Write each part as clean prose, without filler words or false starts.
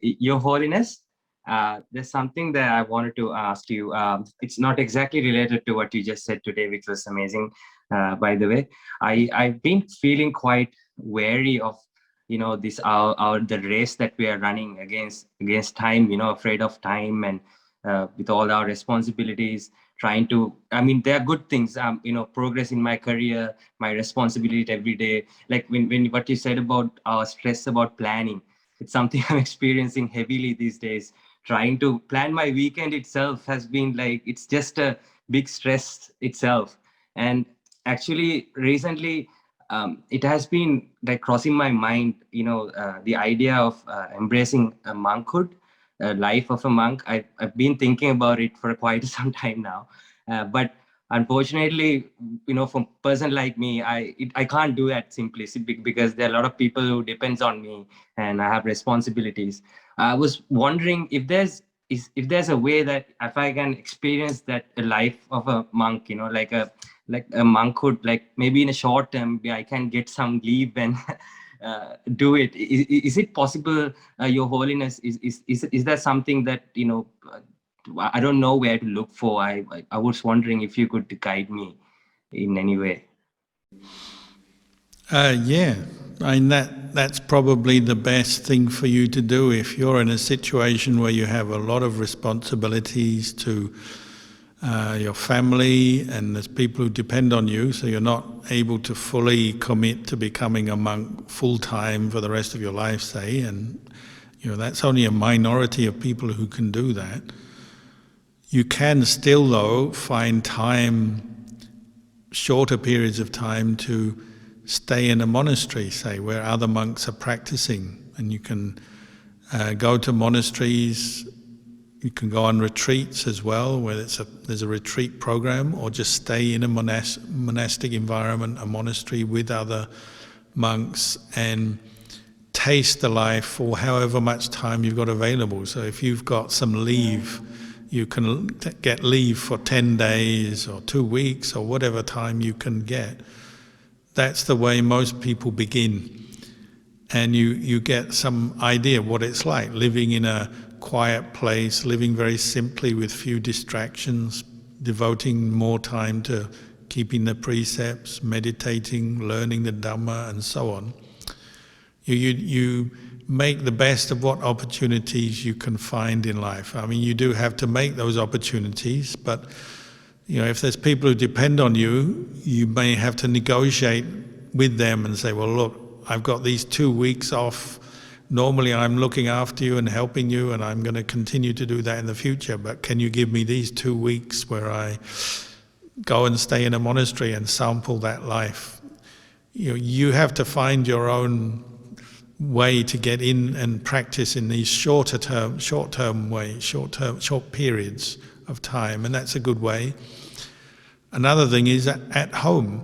Your Holiness, there's something that I wanted to ask you. It's not exactly related to what you just said today, which was amazing, by the way. I've been feeling quite wary of, this our the race that we are running against time. Afraid of time, and with all our responsibilities, trying to. I mean, there are good things. Progress in my career, my responsibility every day. Like when what you said about our stress about planning, it's something I'm experiencing heavily these days. Trying to plan my weekend itself has been like, it's just a big stress itself. And actually, recently, it has been like crossing my mind, the idea of embracing a monkhood, life of a monk. I've been thinking about it for quite some time now. But unfortunately, for a person like me, I can't do that simply because there are a lot of people who depends on me, and I have responsibilities. I was wondering if there's a way that if I can experience that a life of a monk, like a monkhood, like maybe in a short term, I can get some leave and do it. Is it possible, Your Holiness? Is that something that I don't know where to look for? I was wondering if you could guide me in any way. Yeah, I mean that's probably the best thing for you to do if you're in a situation where you have a lot of responsibilities to your family and there's people who depend on you, so you're not able to fully commit to becoming a monk full-time for the rest of your life, say, and that's only a minority of people who can do that. You can still, though, find time, shorter periods of time to stay in a monastery, say, where other monks are practicing, and you can go to monasteries. You can go on retreats as well, where there's a retreat program, or just stay in a monastic environment, a monastery with other monks, and taste the life for however much time you've got available. So if you've got some leave, you can get leave for 10 days or 2 weeks or whatever time you can get. That's the way most people begin. And you get some idea of what it's like, living in a quiet place, living very simply with few distractions, devoting more time to keeping the precepts, meditating, learning the Dhamma, and so on. You make the best of what opportunities you can find in life. I mean, you do have to make those opportunities, but if there's people who depend on you, you may have to negotiate with them and say, well, look, I've got these 2 weeks off. Normally I'm looking after you and helping you, and I'm going to continue to do that in the future, but can you give me these 2 weeks where I go and stay in a monastery and sample that life? You have to find your own way to get in and practice in these short periods of time, and that's a good way. Another thing is at home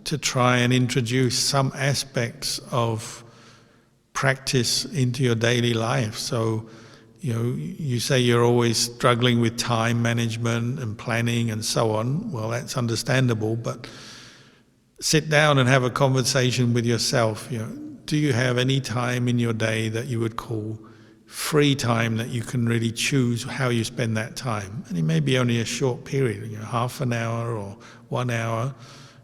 to try and introduce some aspects of practice into your daily life. So, you say you're always struggling with time management and planning and so on. Well, that's understandable, but sit down and have a conversation with yourself. Do you have any time in your day that you would call free time, that you can really choose how you spend that time? And it may be only a short period, half an hour or 1 hour.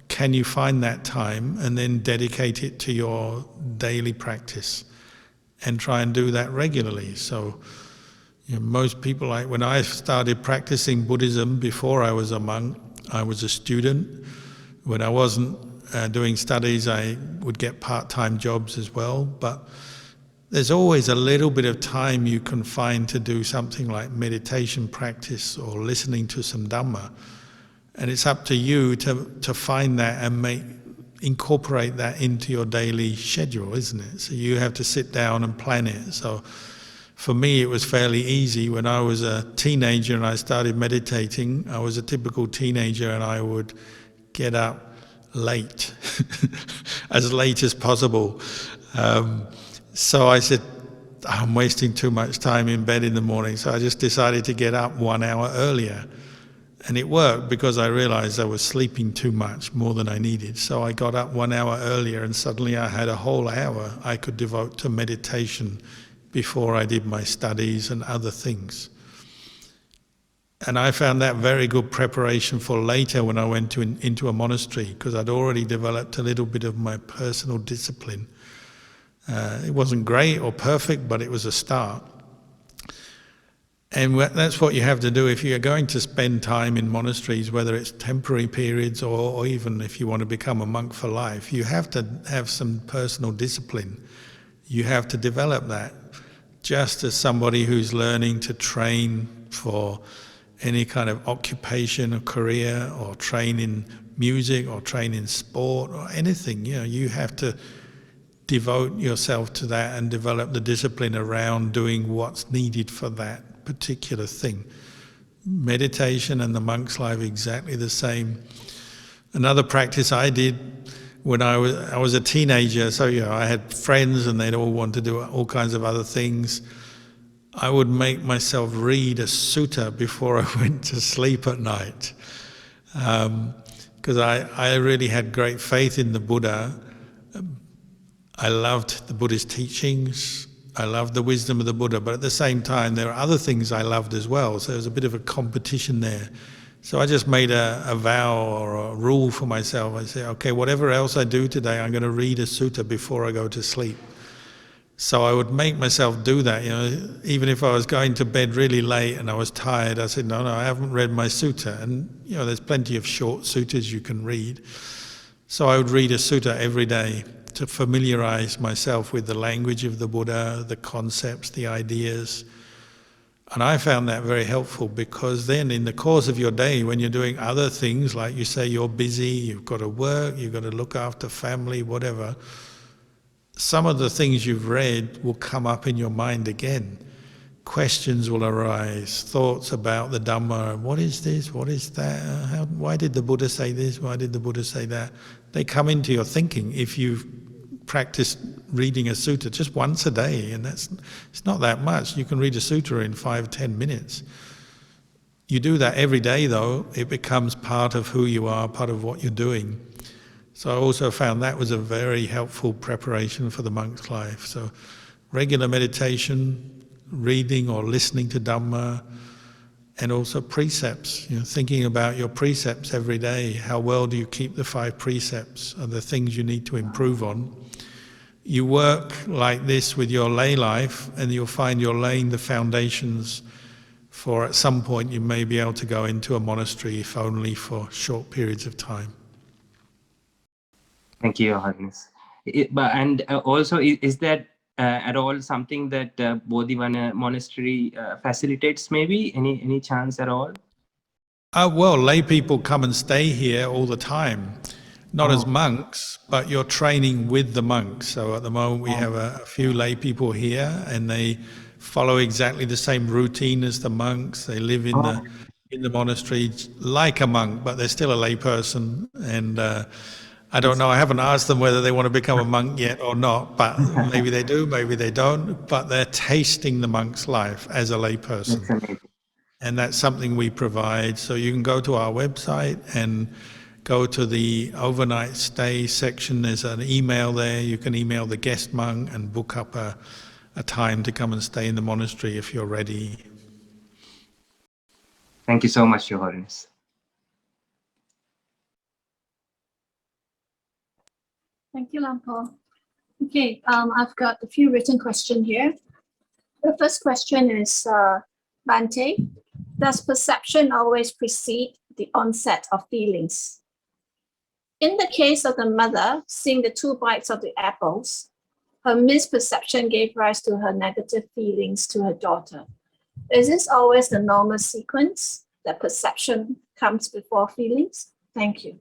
Can you find that time and then dedicate it to your daily practice and try and do that regularly? So, most people, like when I started practicing Buddhism before I was a monk, I was a student. When I wasn't doing studies, I would get part-time jobs as well. But there's always a little bit of time you can find to do something like meditation practice or listening to some Dhamma. And it's up to you to find that and incorporate that into your daily schedule, isn't it? So you have to sit down and plan it. So for me, it was fairly easy. When I was a teenager and I started meditating, I was a typical teenager and I would get up late, as late as possible. So I said, I'm wasting too much time in bed in the morning. So I just decided to get up 1 hour earlier. And it worked because I realized I was sleeping too much, more than I needed. So I got up 1 hour earlier and suddenly I had a whole hour I could devote to meditation before I did my studies and other things. And I found that very good preparation for later when I went into a monastery, because I'd already developed a little bit of my personal discipline. It wasn't great or perfect, but it was a start. And that's what you have to do if you're going to spend time in monasteries, whether it's temporary periods or even if you want to become a monk for life. You have to have some personal discipline. You have to develop that. Just as somebody who's learning to train for any kind of occupation or career, or train in music or train in sport or anything, you have to devote yourself to that and develop the discipline around doing what's needed for that particular thing. Meditation and the monk's life exactly the same. Another practice I did when I was a teenager, so I had friends and they'd all want to do all kinds of other things. I would make myself read a sutta before I went to sleep at night, because I really had great faith in the Buddha. I loved the Buddha's teachings. I loved the wisdom of the Buddha, but at the same time, there are other things I loved as well. So there was a bit of a competition there. So I just made a vow or a rule for myself. I said, okay, whatever else I do today, I'm going to read a sutta before I go to sleep. So I would make myself do that. Even if I was going to bed really late and I was tired, I said, no, I haven't read my sutta. And there's plenty of short suttas you can read. So I would read a sutta every day to familiarize myself with the language of the Buddha, the concepts, the ideas. And I found that very helpful, because then in the course of your day, when you're doing other things, like you say you're busy, you've got to work, you've got to look after family, whatever, some of the things you've read will come up in your mind again. Questions will arise, thoughts about the Dhamma. What is this? What is that? Why did the Buddha say this? Why did the Buddha say that? They come into your thinking if you've practiced reading a sutta just once a day, and it's not that much. You can read a sutta in 5-10 minutes. You do that every day, though, it becomes part of who you are, part of what you're doing. So I also found that was a very helpful preparation for the monk's life. So regular meditation, reading or listening to Dhamma, and also precepts, thinking about your precepts every day. How well do you keep the 5 precepts? Are there things you need to improve on? You work like this with your lay life, and you'll find you're laying the foundations for, at some point, you may be able to go into a monastery, if only for short periods of time. Thank you, Your Highness. Also, is that at all something that Bodhivana Monastery facilitates, maybe? Any chance at all? Well, lay people come and stay here all the time. Not as monks, but you're training with the monks. So at the moment we have a few lay people here, and they follow exactly the same routine as the monks. They live in the monastery like a monk, but they're still a lay person. And I don't know, I haven't asked them whether they want to become a monk yet or not, but maybe they do, maybe they don't. But they're tasting the monk's life as a lay person. That's amazing. And that's something we provide. So you can go to our website and go to the overnight stay section. There's an email there. You can email the guest monk and book up a time to come and stay in the monastery if you're ready. Thank you so much, Your Holiness. Thank you, Lampo. Okay, I've got a few written questions here. The first question is, Bante, does perception always precede the onset of feelings? In the case of the mother seeing the 2 bites of the apples, her misperception gave rise to her negative feelings to her daughter. Is this always the normal sequence, that perception comes before feelings? Thank you.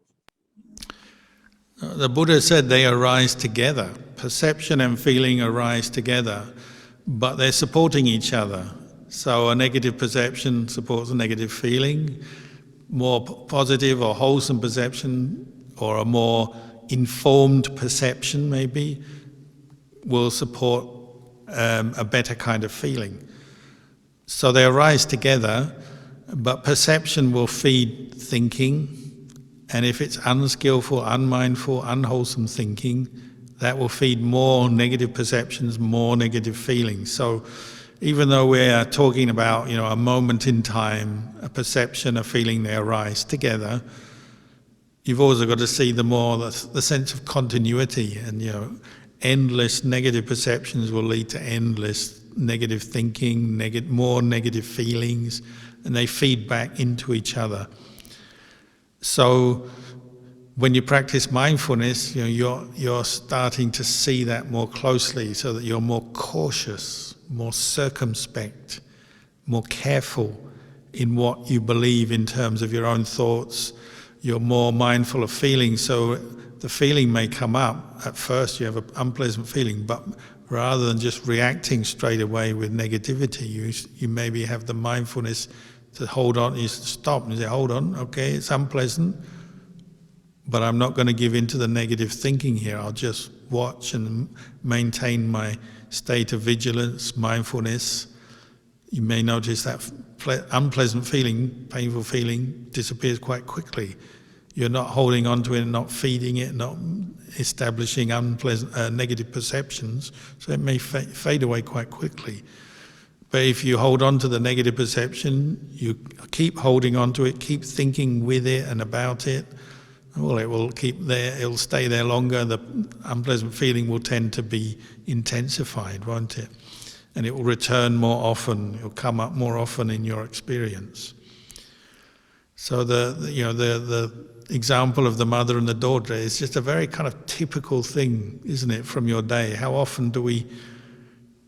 The Buddha said they arise together. Perception and feeling arise together, but they're supporting each other. So a negative perception supports a negative feeling. More positive or wholesome perception, or a more informed perception maybe, will support a better kind of feeling. So they arise together, but perception will feed thinking, and if it's unskillful, unmindful, unwholesome thinking, that will feed more negative perceptions, more negative feelings. So even though we're talking about, a moment in time, a perception, a feeling, they arise together, you've also got to see the sense of continuity, and endless negative perceptions will lead to endless negative thinking, more negative feelings, and they feed back into each other. So when you practice mindfulness, you're starting to see that more closely, so that you're more cautious, more circumspect, more careful in what you believe in terms of your own thoughts. You're more mindful of feelings, so the feeling may come up. At first you have an unpleasant feeling, but rather than just reacting straight away with negativity, you maybe have the mindfulness to hold on, you stop and say, hold on, okay, it's unpleasant, but I'm not going to give in to the negative thinking here. I'll just watch and maintain my state of vigilance, mindfulness. You may notice that unpleasant feeling, painful feeling, disappears quite quickly. You're not holding on to it, not feeding it, not establishing unpleasant, negative perceptions, so it may fade away quite quickly. But if you hold on to the negative perception, you keep holding on to it, keep thinking with it and about it, well, it will keep there, it'll stay there longer, the unpleasant feeling will tend to be intensified, won't it? And it will return more often, it'll come up more often in your experience. So the example of the mother and the daughter is just a very kind of typical thing, isn't it, from your day? How often do we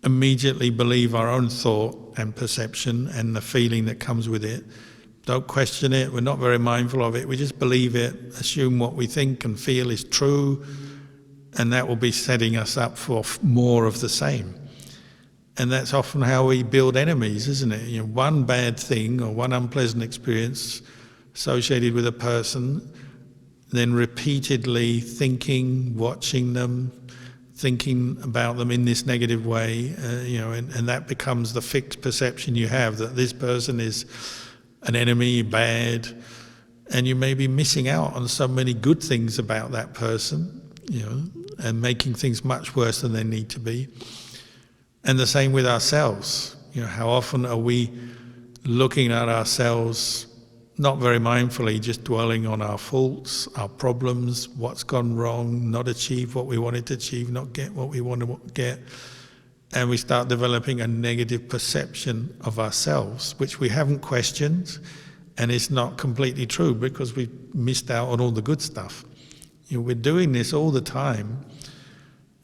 immediately believe our own thought and perception and the feeling that comes with it? Don't question it, we're not very mindful of it, we just believe it, assume what we think and feel is true, and that will be setting us up for more of the same. And that's often how we build enemies, isn't it? One bad thing or one unpleasant experience associated with a person, then repeatedly thinking, watching them, thinking about them in this negative way, and that becomes the fixed perception you have, that this person is an enemy, bad, and you may be missing out on so many good things about that person, and making things much worse than they need to be. And the same with ourselves. How often are we looking at ourselves, not very mindfully, just dwelling on our faults, our problems, what's gone wrong, not achieve what we wanted to achieve, not get what we want to get, and we start developing a negative perception of ourselves, which we haven't questioned, and it's not completely true because we've missed out on all the good stuff. We're doing this all the time,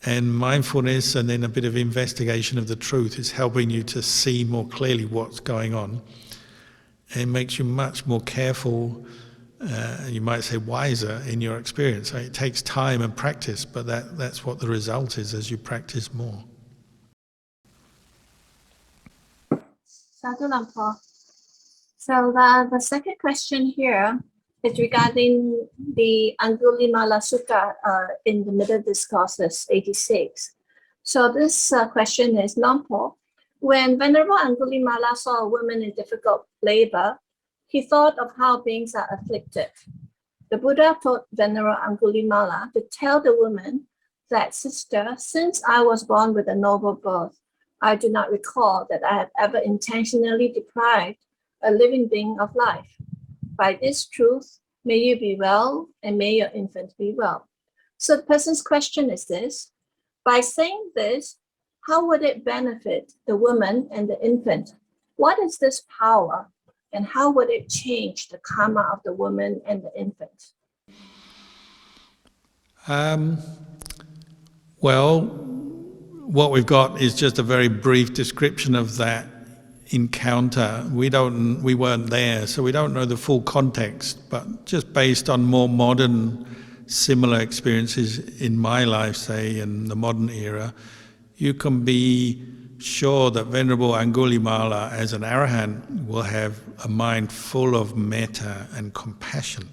and mindfulness and then a bit of investigation of the truth is helping you to see more clearly what's going on. And it makes you much more careful, you might say wiser in your experience. It takes time and practice, but that's what the result is as you practice more. Sadhu Lampo. So the second question here is regarding the Angulimala Sutta in the Middle Discourses 86. So this question is, Lampo, when Venerable Angulimala saw a woman in difficult labor, he thought of how beings are afflicted. The Buddha told Venerable Angulimala to tell the woman that, sister, since I was born with a noble birth, I do not recall that I have ever intentionally deprived a living being of life. By this truth, may you be well, and may your infant be well. So the person's question is this: by saying this, how would it benefit the woman and the infant? What is this power, and how would it change the karma of the woman and the infant? Well, what we've got is just a very brief description of that encounter. We weren't there, so we don't know the full context, but just based on more modern, similar experiences in my life, say, in the modern era, you can be sure that Venerable Angulimala, as an arahant, will have a mind full of metta and compassion.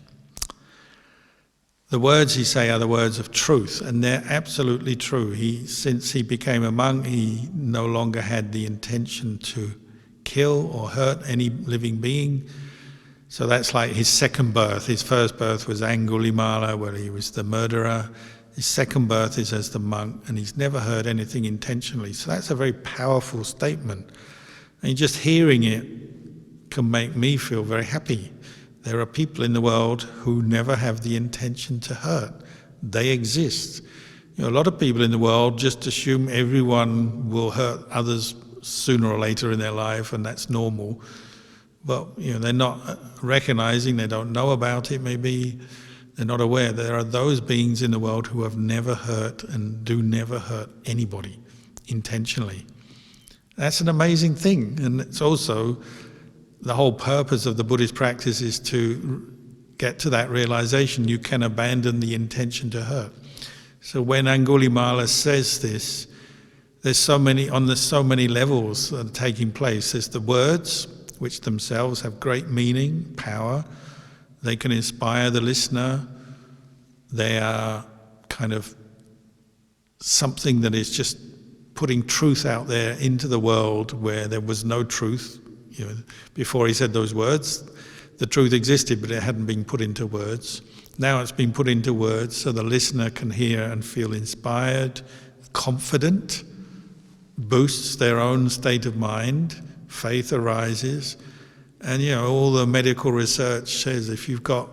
The words he say are the words of truth, and they're absolutely true. Since he became a monk, he no longer had the intention to kill or hurt any living being. So that's like his second birth. His first birth was Angulimala, where he was the murderer. his second birth is as the monk, and he's never heard anything intentionally. So that's a very powerful statement. And just hearing it can make me feel very happy. There are people in the world who never have the intention to hurt. They exist. A lot of people in the world just assume everyone will hurt others sooner or later in their life, and that's normal. But they're not recognizing, they don't know about it, maybe they're not aware. There are those beings in the world who have never hurt and do never hurt anybody intentionally. That's an amazing thing, and it's also the whole purpose of the Buddhist practice is to get to that realization you can abandon the intention to hurt. So when Angulimala says this, there's so many levels that are taking place. There's the words, which themselves have great meaning, power. They can inspire the listener. They are kind of something that is just putting truth out there into the world where there was no truth. Before he said those words, the truth existed, but it hadn't been put into words. Now it's been put into words so the listener can hear and feel inspired, confident, boosts their own state of mind, faith arises. And all the medical research says if you've got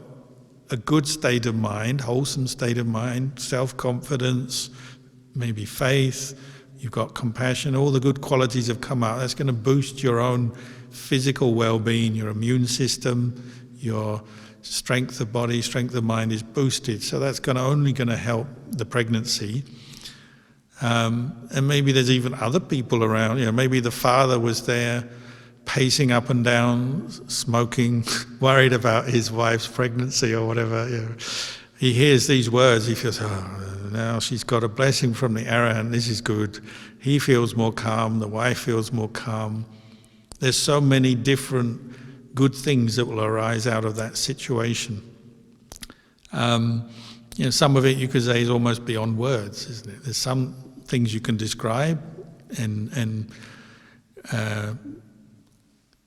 a good state of mind, wholesome state of mind, self-confidence, maybe faith, you've got compassion, all the good qualities have come out. That's going to boost your own physical well-being, your immune system, your strength of body, strength of mind is boosted. So that's only going to help the pregnancy. And maybe there's even other people around. Maybe the father was there pacing up and down, smoking, worried about his wife's pregnancy or whatever. He hears these words, he feels, now she's got a blessing from the Arahant, this is good. He feels more calm, the wife feels more calm. There's so many different good things that will arise out of that situation. Some of it you could say is almost beyond words, isn't it? There's some things you can describe and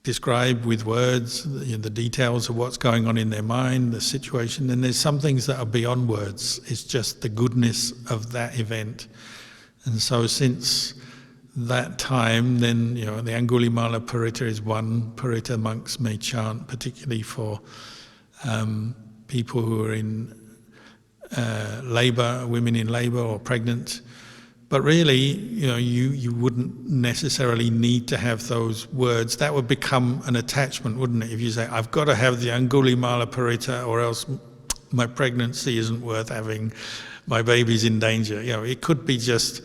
describe with words, the details of what's going on in their mind, the situation, and there's some things that are beyond words. It's just the goodness of that event. And so since that time, then the Angulimala Paritta is one paritta monks may chant, particularly for people who are in labour, women in labour or pregnant. But really, you wouldn't necessarily need to have those words. That would become an attachment, wouldn't it? If you say, I've got to have the Angulimala Paritta or else my pregnancy isn't worth having, my baby's in danger. It could be just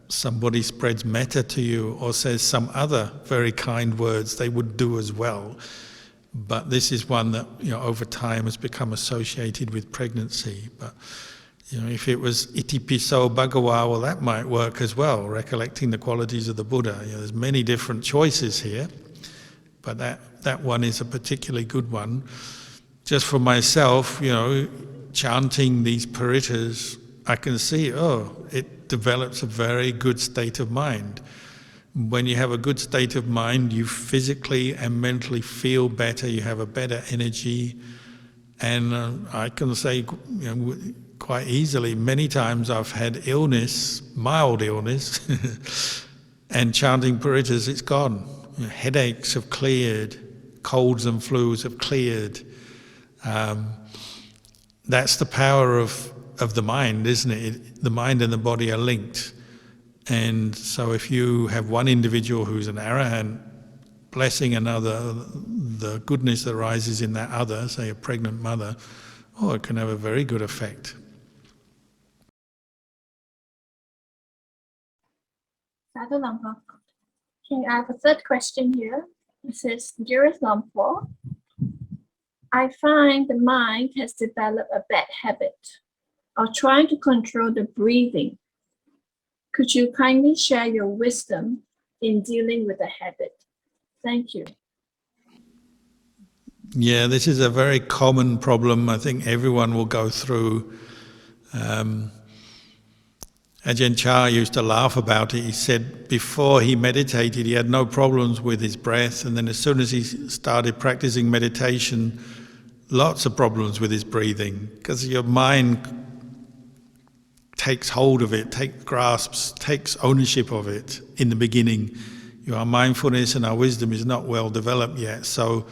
somebody spreads metta to you or says some other very kind words, they would do as well. But this is one that, over time has become associated with pregnancy. But if it was itipiso bhagawa, well, that might work as well, recollecting the qualities of the Buddha. There's many different choices here, but that one is a particularly good one. Just for myself, chanting these parittas, I can see, it develops a very good state of mind. When you have a good state of mind, you physically and mentally feel better, you have a better energy, and I can say, quite easily, many times I've had illness, mild illness, and chanting parittas, it's gone. Headaches have cleared, colds and flus have cleared. That's the power of the mind, isn't it? The mind and the body are linked. And so if you have one individual who's an Arahant blessing another, the goodness that arises in that other, say a pregnant mother, it can have a very good effect. Sadhu Lampa. Okay, I have a third question here. It says, Dearest Lampa, I find the mind has developed a bad habit of trying to control the breathing. Could you kindly share your wisdom in dealing with the habit? Thank you. Yeah, this is a very common problem I think everyone will go through. Ajahn Chah used to laugh about it. He said before he meditated, he had no problems with his breath, and then as soon as he started practicing meditation, lots of problems with his breathing, because your mind takes hold of it, takes ownership of it in the beginning. Our mindfulness and our wisdom is not well developed yet, so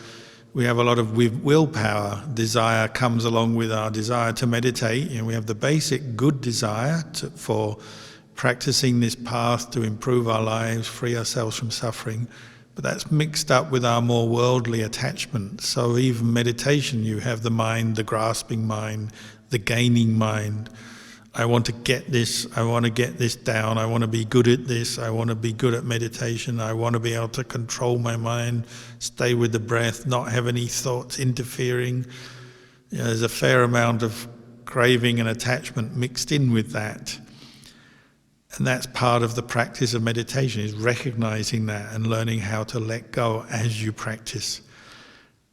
we have a lot of willpower. Desire comes along with our desire to meditate, and we have the basic good desire for practicing this path to improve our lives, free ourselves from suffering, but that's mixed up with our more worldly attachment. So even meditation, you have the mind, the grasping mind, the gaining mind. I want to get this down, I want to be good at this, I want to be good at meditation, I want to be able to control my mind, stay with the breath, not have any thoughts interfering. There's a fair amount of craving and attachment mixed in with that. And that's part of the practice of meditation, is recognizing that and learning how to let go as you practice.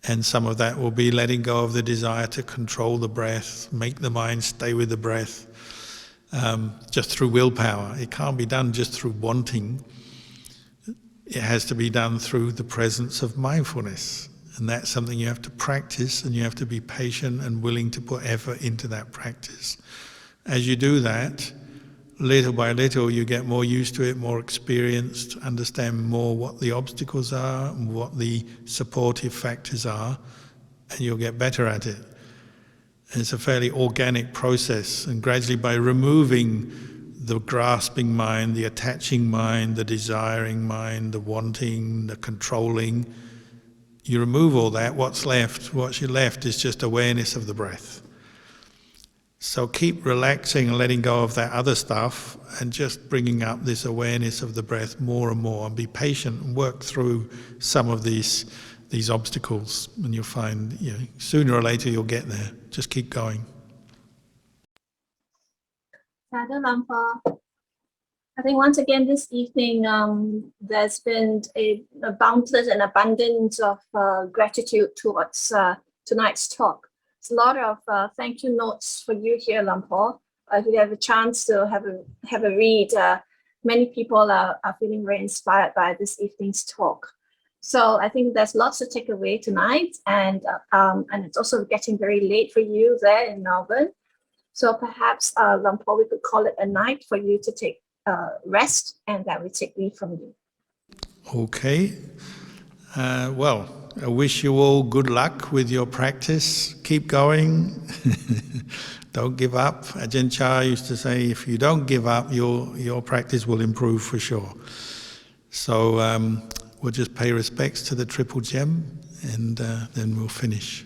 And some of that will be letting go of the desire to control the breath, make the mind stay with the breath, just through willpower. It can't be done just through wanting. It has to be done through the presence of mindfulness. And that's something you have to practice, and you have to be patient and willing to put effort into that practice. As you do that, little by little you get more used to it, more experienced, understand more what the obstacles are and what the supportive factors are, and you'll get better at it. And it's a fairly organic process, and gradually by removing the grasping mind, the attaching mind, the desiring mind, the wanting, the controlling, you remove all that, what's left is just awareness of the breath. So keep relaxing and letting go of that other stuff and just bringing up this awareness of the breath more and more, and be patient and work through some of these obstacles, and you'll find, sooner or later you'll get there. Just keep going. Sadhu Lampa. I think once again this evening there's been a boundless and abundance of gratitude towards tonight's talk. It's a lot of thank you notes for you here, Lampo. If you have a chance to have a read, many people are feeling very inspired by this evening's talk. So I think there's lots to take away tonight, and it's also getting very late for you there in Melbourne. So perhaps, Lampo, we could call it a night for you to take rest, and that we take leave from you. Okay. Well, I wish you all good luck with your practice. Keep going. Don't give up. Ajahn Chah used to say, if you don't give up, your practice will improve for sure. So we'll just pay respects to the Triple Gem, and then we'll finish.